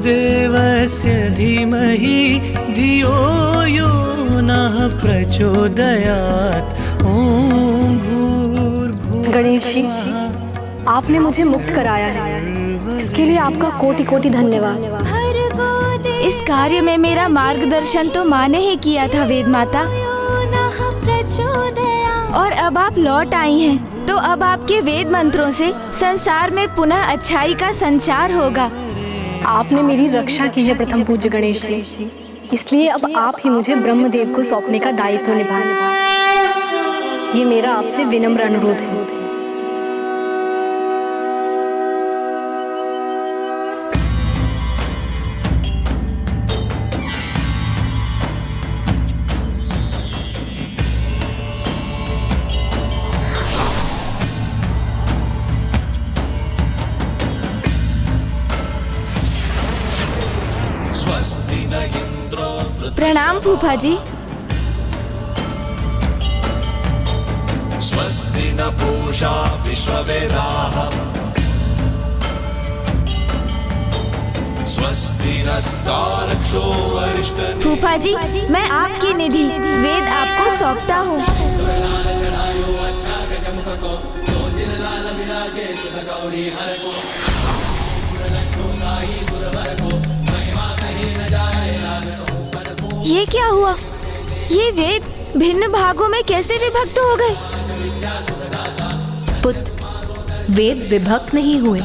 देवस्य धीमहि धियो यो नः प्रचोदयात्। ओम भूर्भुवः। गणेश जी, आपने मुझे मुक्त कराया है, इसके लिए आपका कोटि कोटि धन्यवाद। इस कार्य में मेरा मार्गदर्शन तो माँ ने ही किया था वेद माता, और अब आप लौट आई हैं, तो अब आपके वेद मंत्रों से संसार में पुनः अच्छाई का संचार होगा। आपने मेरी रक्षा की है प्रथम पूज्य गणेश जी, इसलिए अब आप ही मुझे ब्रह्मदेव को सौंपने का दायित्व निभाएं। ये मेरा आपसे विनम्र अनुरोध है। प्रणाम फूफा जी। स्वस्ति न पूषा विश्ववेदाः स्वस्ति नस्तार्क्ष्यो अरिष्टनेमिः। फूफा जी, मैं आपकी निधि वेद आपको सौंपता हूँ। ये क्या हुआ? ये वेद भिन्न भागों में कैसे विभक्त हो गए? पुत्र, वेद विभक्त नहीं हुए।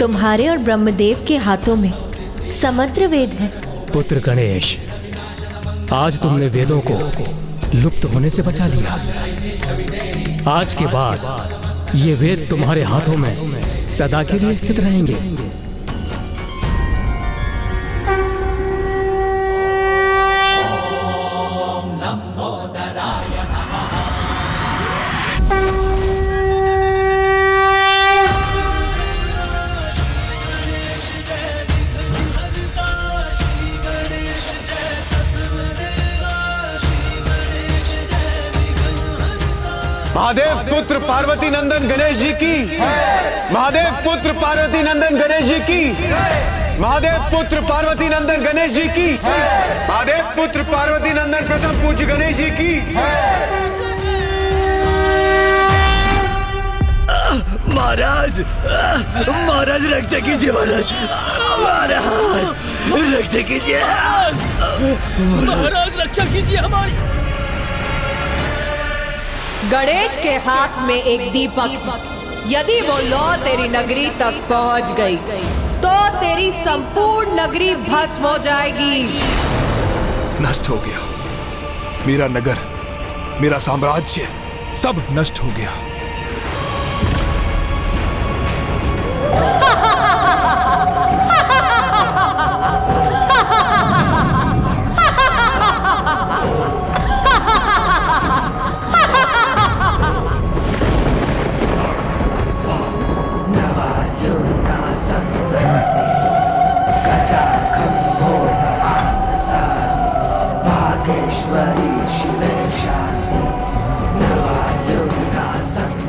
तुम्हारे और ब्रह्मदेव के हाथों में समग्र वेद है। पुत्र गणेश, आज तुमने वेदों को लुप्त होने से बचा लिया। आज के बाद ये वेद तुम्हारे हाथों में सदा के लिए स्थित रहेंगे। महादेव पुत्र पार्वती नंदन गणेश जी की, महादेव पुत्र पार्वती नंदन गणेश जी की, महादेव पुत्र पार्वती नंदन गणेश जी की, महादेव पुत्र पार्वती नंदन प्रथम पूज्य गणेश जी की। महाराज, महाराज रक्षा कीजिए, महाराज, महाराज रक्षा कीजिए, महाराज रक्षा कीजिए हमारी। गणेश के हाथ में एक दीपक, यदि वो लौ तेरी नगरी तक पहुंच गई तो तेरी संपूर्ण नगरी भस्म हो जाएगी। नष्ट हो गया मेरा नगर, मेरा साम्राज्य सब नष्ट हो गया।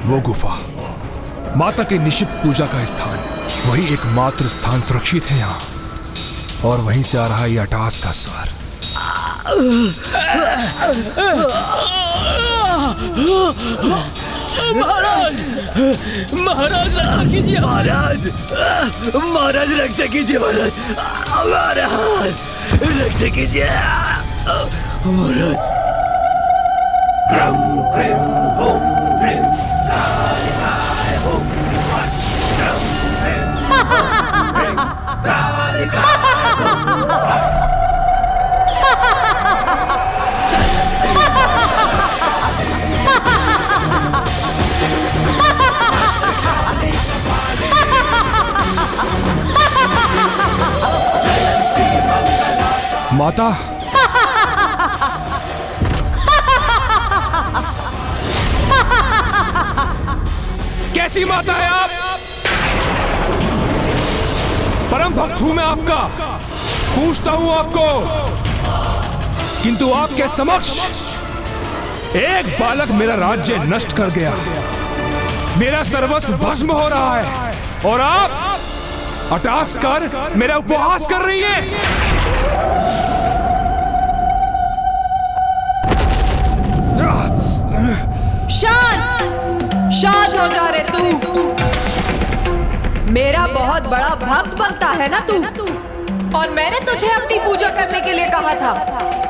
वो गुफा माता के निश्चित पूजा का स्थान, वही एकमात्र स्थान सुरक्षित है यहाँ, और वहीं से आ रहा ये अट्टहास का स्वर। महाराज, महाराज रक्षा कीजिए, महाराज, महाराज रक्षा कीजिए, महाराज, महाराज रक्षा कीजिए, महाराज। माता, कैसी माता है आप? परम भक्त हूं मैं आपका, पूछता हूं आपको, किंतु आपके समक्ष एक बालक मेरा राज्य नष्ट कर गया, मेरा सर्वस्व भस्म हो रहा है, और आप अटास कर मेरा उपहास कर रही है। शांत हो जा रे तू। मेरा बहुत बड़ा भक्त बनता है ना तू, और मैंने तुझे अपनी पूजा करने के लिए कहा था,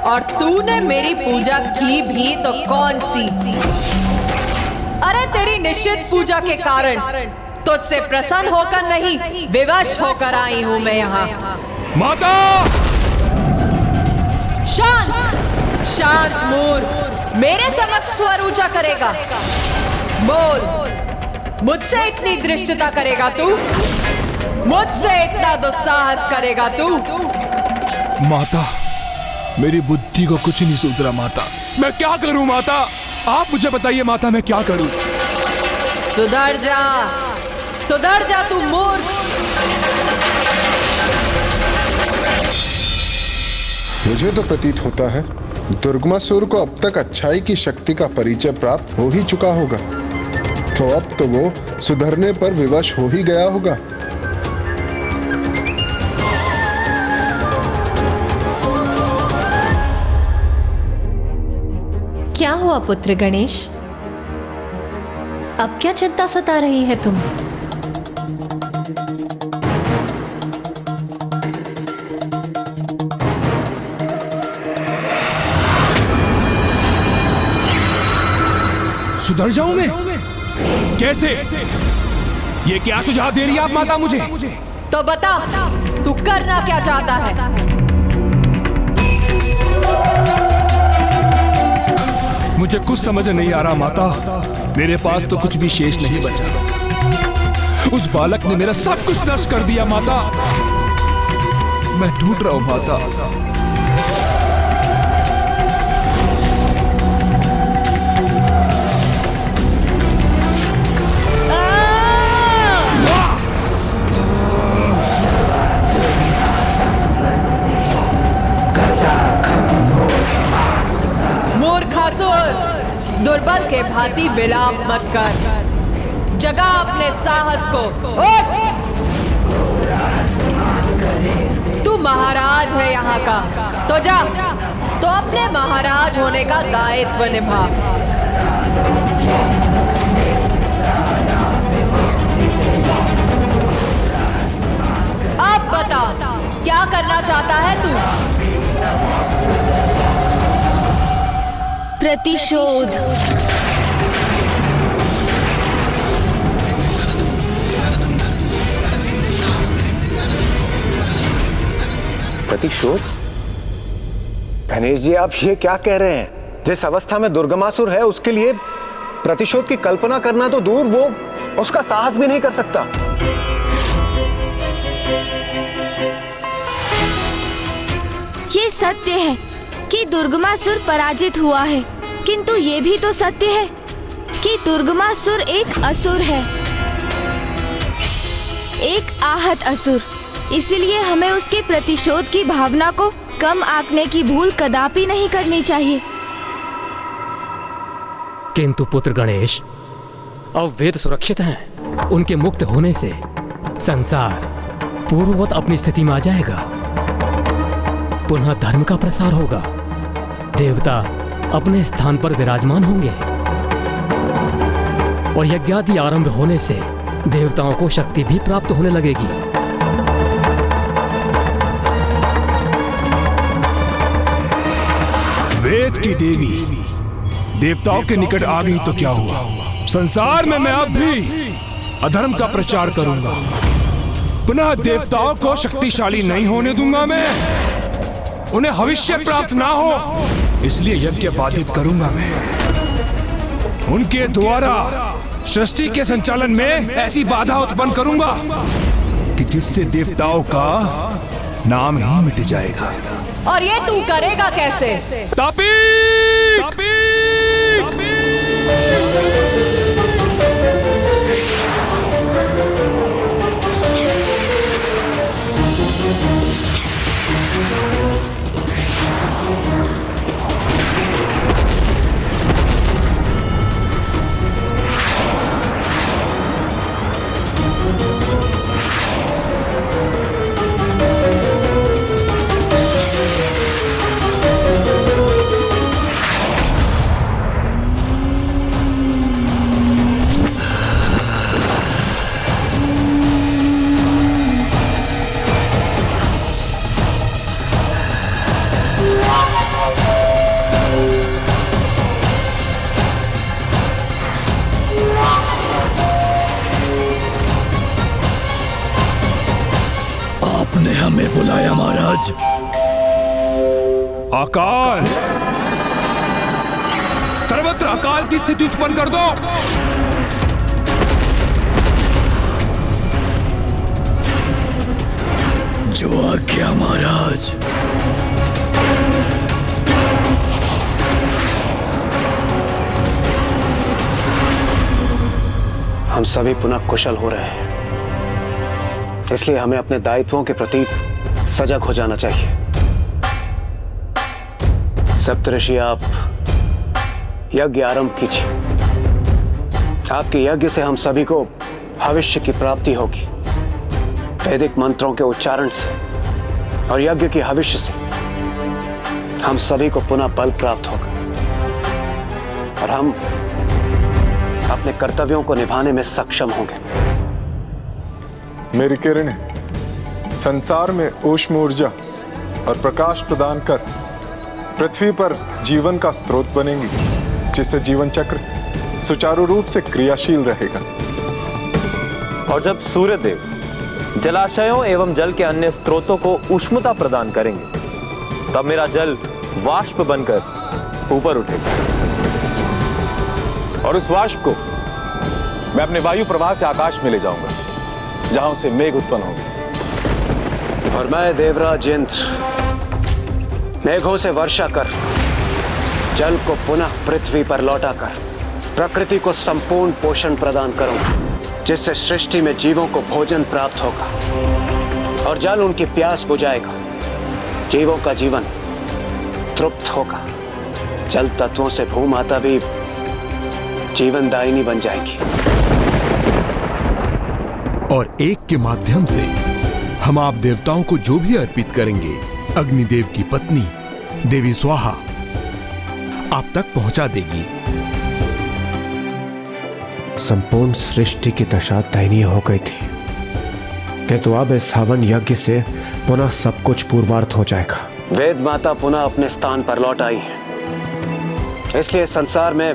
और तूने मेरी पूजा की भी तो कौन सी? अरे तेरी निश्चित पूजा के कारण तुझसे प्रसन्न होकर नहीं, विवश होकर आई हूं मैं यहाँ। माता! शांत शांत मूर्ख, मेरे समक्ष स्वर ऊंचा करेगा। बोल, मुझसे इतनी दृष्टता करेगा तू? मुझसे इतना दुस्साहस करेगा तू? माता, मेरी बुद्धि को कुछ नहीं सूझ रहा माता। मैं क्या करूं माता? आप मुझे बताइए माता, मैं क्या करूं? सुधर जा तू मूर्ख। मुझे तो प्रतीत होता है दुर्गमासुर को अब तक अच्छाई की शक्ति का परिचय प्राप्त हो ही चुका होगा, तो अब तो वो सुधरने पर विवश हो ही गया होगा। क्या हुआ पुत्र गणेश? अब क्या चिंता सता रही है तुम? सुधर जाऊं मैं? कैसे? ये क्या सुझाव दे रही है आप माता मुझे? तो बता, तू करना क्या चाहता है? मुझे कुछ समझ नहीं आ रहा माता। मेरे पास तो कुछ भी शेष नहीं बचा। उस बालक ने मेरा सब कुछ नष्ट कर दिया माता। मैं टूट रहा हूं माता। दुर्बल के भांति विलाप मत कर, जगा अपने साहस को। उठ! तू महाराज है यहाँ का, तो जा, तो अपने महाराज होने का दायित्व निभा। अब बता, क्या करना चाहता है तू? प्रतिशोध। प्रतिशोध? गणेश जी, आप ये क्या कह रहे हैं? जिस अवस्था में दुर्गमासुर है उसके लिए प्रतिशोध की कल्पना करना तो दूर, वो उसका साहस भी नहीं कर सकता। ये सत्य है कि दुर्गमासुर पराजित हुआ है, किंतु ये भी तो सत्य है कि दुर्गमासुर एक असुर है, एक आहत असुर। इसलिए हमें उसके प्रतिशोध की भावना को कम आंकने की भूल कदापि नहीं करनी चाहिए। किंतु पुत्र गणेश, अब वेद सुरक्षित हैं। उनके मुक्त होने से संसार पूर्ववत अपनी स्थिति में आ जाएगा। पुनः धर्म का प्रसार होगा, देवता अपने स्थान पर विराजमान होंगे और यज्ञादि आरंभ होने से देवताओं को शक्ति भी प्राप्त होने लगेगी। वेद की देवी देवताओं के निकट आ गई तो क्या हुआ? संसार में मैं अब भी अधर्म का प्रचार करूंगा। पुनः देवताओं को शक्तिशाली नहीं होने दूंगा मैं। उन्हें भविष्य प्राप्त ना हो, इसलिए यज्ञ बाधित करूंगा मैं। उनके द्वारा सृष्टि के संचालन में ऐसी बाधा उत्पन्न करूंगा कि जिससे देवताओं का नाम ही मिट जाएगा। और ये तू करेगा कैसे? तापीक! महाराज। अकाल, सर्वत्र अकाल की स्थिति उत्पन्न कर दो। जो आज्ञा महाराज। हम सभी पुनः कुशल हो रहे हैं, इसलिए हमें अपने दायित्वों के प्रति सजग हो जाना चाहिए। सप्तऋषि, आप यज्ञ आरंभ कीजिए। आपके यज्ञ से हम सभी को भविष्य की प्राप्ति होगी। वैदिक मंत्रों के उच्चारण से और यज्ञ की भविष्य से हम सभी को पुनः बल प्राप्त होगा और हम अपने कर्तव्यों को निभाने में सक्षम होंगे। मेरी किरणें संसार में ऊष्म ऊर्जा और प्रकाश प्रदान कर पृथ्वी पर जीवन का स्रोत बनेंगी, जिससे जीवन चक्र सुचारू रूप से क्रियाशील रहेगा। और जब सूर्य देव जलाशयों एवं जल के अन्य स्रोतों को उष्णता प्रदान करेंगे, तब मेरा जल वाष्प बनकर ऊपर उठेगा और उस वाष्प को मैं अपने वायु प्रवाह से आकाश में ले जाऊंगा, जहां उसे मेघ उत्पन्न होंगे। और मैं देवराज इंद्र मेघों से वर्षा कर जल को पुनः पृथ्वी पर लौटाकर प्रकृति को संपूर्ण पोषण प्रदान करूंगा, जिससे सृष्टि में जीवों को भोजन प्राप्त होगा और जल उनकी प्यास बुझाएगा। जीवों का जीवन तृप्त होगा। जल तत्वों से भूमाता भी जीवनदायिनी बन जाएगी। और एक के माध्यम से हम आप देवताओं को जो भी अर्पित करेंगे, अग्निदेव की पत्नी देवी स्वाहा आप तक पहुंचा देगी। संपूर्ण सृष्टि की दशा दयनीय हो गई थी, किंतु अब इस हवन यज्ञ से पुनः सब कुछ पूर्वार्थ हो जाएगा। वेद माता पुनः अपने स्थान पर लौट आई है, इसलिए संसार में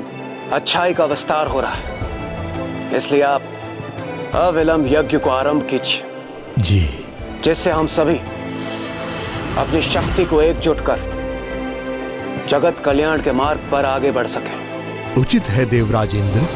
अच्छाई का विस्तार हो रहा है। इसलिए आप अविलंब यज्ञ को आरंभ कीजिए जी, जिससे हम सभी अपनी शक्ति को एकजुट कर जगत कल्याण के मार्ग पर आगे बढ़ सकें। उचित है देवराज इंद्र।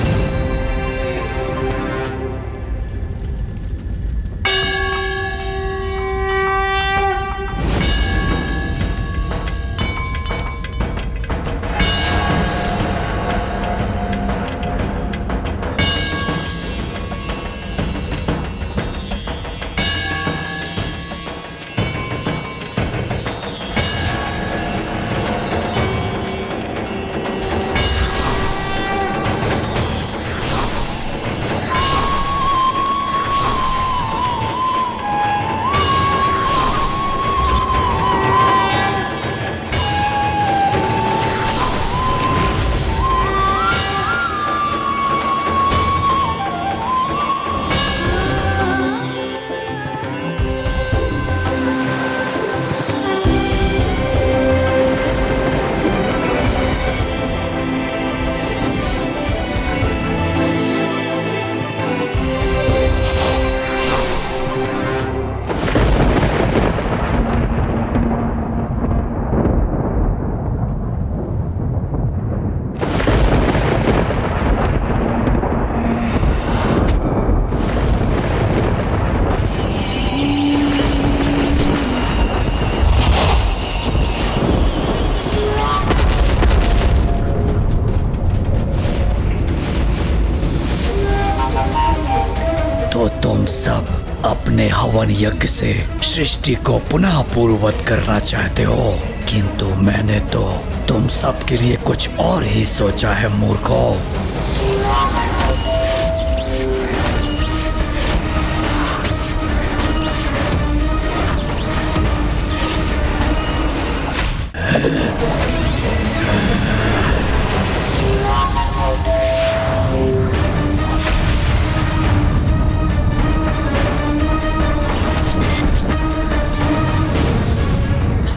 तुम सब अपने हवन यज्ञ से सृष्टि को पुनः पूर्ववत करना चाहते हो, किंतु मैंने तो तुम सब के लिए कुछ और ही सोचा है मूर्खों।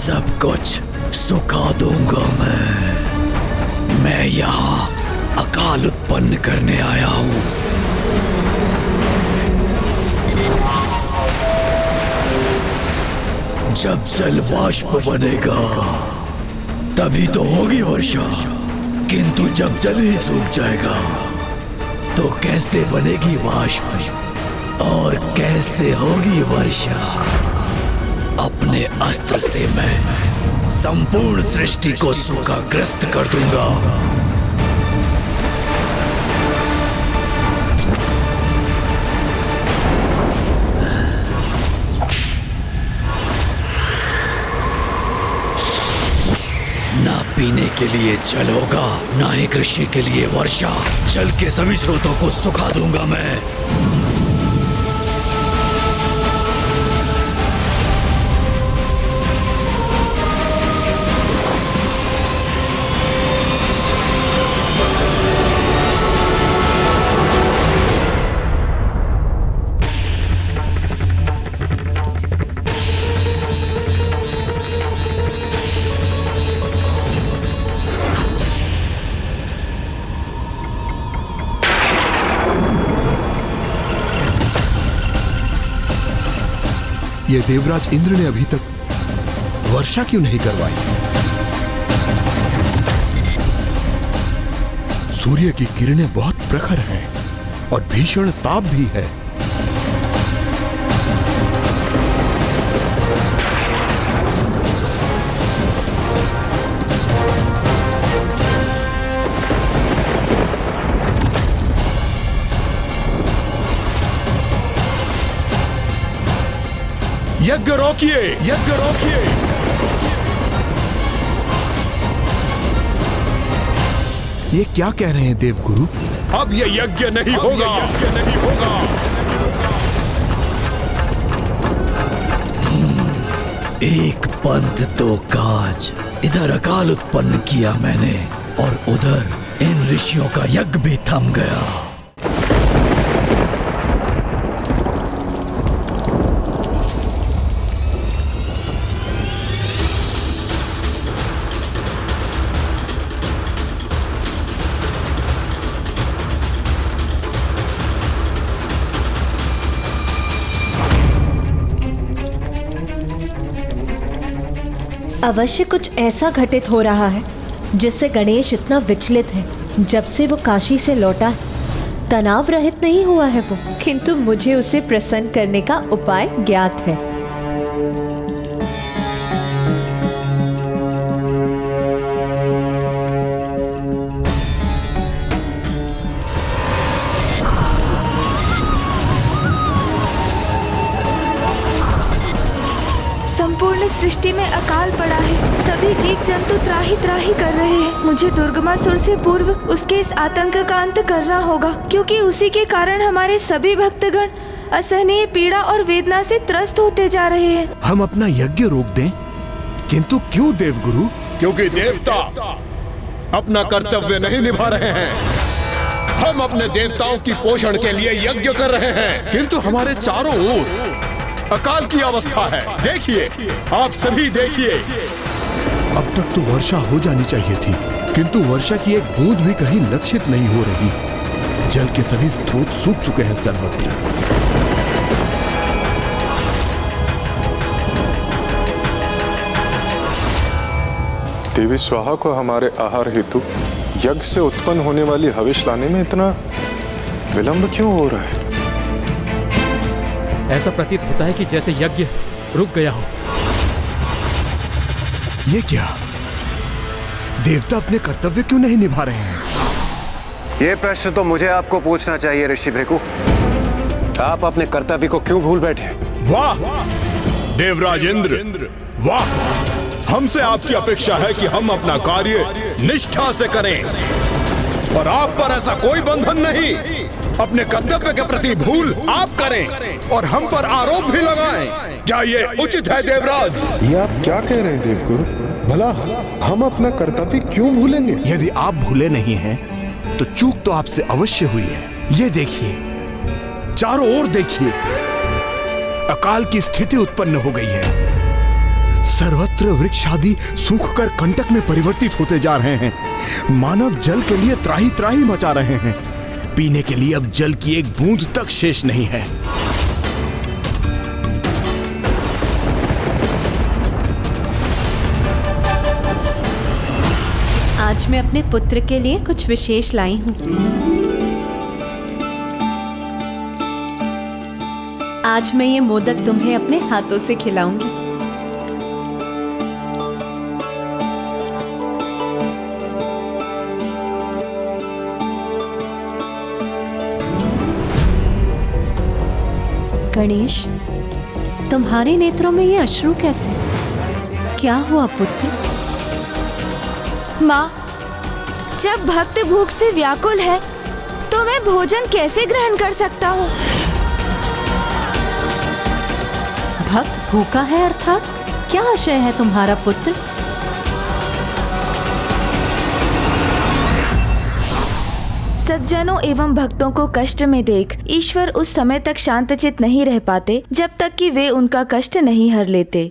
सब कुछ सुखा दूंगा मैं यहाँ अकाल उत्पन्न करने आया हूँ। जब जल वाष्प बनेगा तभी तो होगी वर्षा, किंतु जब जल ही सूख जाएगा तो कैसे बनेगी वाष्प और कैसे होगी वर्षा। अपने अस्त्र से मैं संपूर्ण सृष्टि को सूखाग्रस्त कर दूंगा। ना पीने के लिए जल होगा, ना ही कृषि के लिए वर्षा। जल के सभी स्रोतों को सुखा दूंगा मैं। ये देवराज इंद्र ने अभी तक वर्षा क्यों नहीं करवाई? सूर्य की किरणें बहुत प्रखर हैं और भीषण ताप भी है। यज्ञ रोकिए, यज्ञ रोकिए। ये क्या कह रहे हैं देवगुरु? अब ये यज्ञ नहीं होगा, यज्ञ नहीं होगा। एक पंथ दो काज, इधर अकाल उत्पन्न किया मैंने और उधर इन ऋषियों का यज्ञ भी थम गया। अवश्य कुछ ऐसा घटित हो रहा है जिससे गणेश इतना विचलित है। जब से वो काशी से लौटा है तनाव रहित नहीं हुआ है वो, किंतु मुझे उसे प्रसन्न करने का उपाय ज्ञात है। संपूर्ण सृष्टि में अकाल पड़ा है, सभी जीव जंतु त्राही त्राही कर रहे हैं। मुझे दुर्गमासुर से पूर्व उसके इस आतंक का अंत करना होगा, क्योंकि उसी के कारण हमारे सभी भक्तगण असहनीय पीड़ा और वेदना से त्रस्त होते जा रहे हैं। हम अपना यज्ञ रोक दें, किंतु क्यों देवगुरु? क्योंकि देवता अपना कर्तव्य नहीं निभा रहे हैं। हम अपने देवताओं की पोषण के लिए यज्ञ कर रहे हैं, किंतु हमारे चारों ओर अकाल की अवस्था है। देखिए, आप सभी देखिए। अब तक तो वर्षा हो जानी चाहिए थी, किंतु वर्षा की एक बूंद भी कहीं लक्षित नहीं हो रही। जल के सभी स्रोत सूख चुके हैं सर्वत्र। देवी स्वाहा को हमारे आहार हेतु यज्ञ से उत्पन्न होने वाली हविष लाने में इतना विलंब क्यों हो रहा है? ऐसा प्रतीत होता है कि जैसे यज्ञ रुक गया हो। ये क्या? देवता अपने कर्तव्य क्यों नहीं निभा रहे हैं? ये प्रश्न तो मुझे आपको पूछना चाहिए ऋषि भृगु। आप अपने कर्तव्य को क्यों भूल बैठे? वाह देवराज इंद्र, वाह। हमसे आपकी अपेक्षा है कि हम अपना कार्य निष्ठा से करें, और आप पर ऐसा कोई बंधन नहीं। अपने कर्तव्य के प्रति भूल आप करें और हम पर आरोप भी लगाएं। क्या ये उचित है देवराज? ये आप क्या कह रहे हैं देवगुरु? भला हम अपना कर्तव्य क्यों भूलेंगे? यदि आप भूले नहीं हैं, तो चूक तो आपसे अवश्य हुई है। ये देखिए, चारों ओर देखिए, अकाल की स्थिति उत्पन्न हो गई है। सर्वत्र वृक्ष आदि सूखकर कंटक में परिवर्तित होते जा रहे हैं। मानव जल के लिए त्राही त्राही मचा रहे हैं। पीने के लिए अब जल की एक बूंद तक शेष नहीं है। आज मैं अपने पुत्र के लिए कुछ विशेष लाई हूँ। आज मैं ये मोदक तुम्हें अपने हाथों से खिलाऊंगी। गणेश, तुम्हारे नेत्रों में ये अश्रु कैसे? क्या हुआ पुत्र? माँ, जब भक्त भूख से व्याकुल है तो मैं भोजन कैसे ग्रहण कर सकता हूँ? भक्त भूखा है अर्थात क्या आशय है तुम्हारा पुत्र? सज्जनों एवं भक्तों को कष्ट में देख ईश्वर उस समय तक शांतचित नहीं रह पाते जब तक कि वे उनका कष्ट नहीं हर लेते।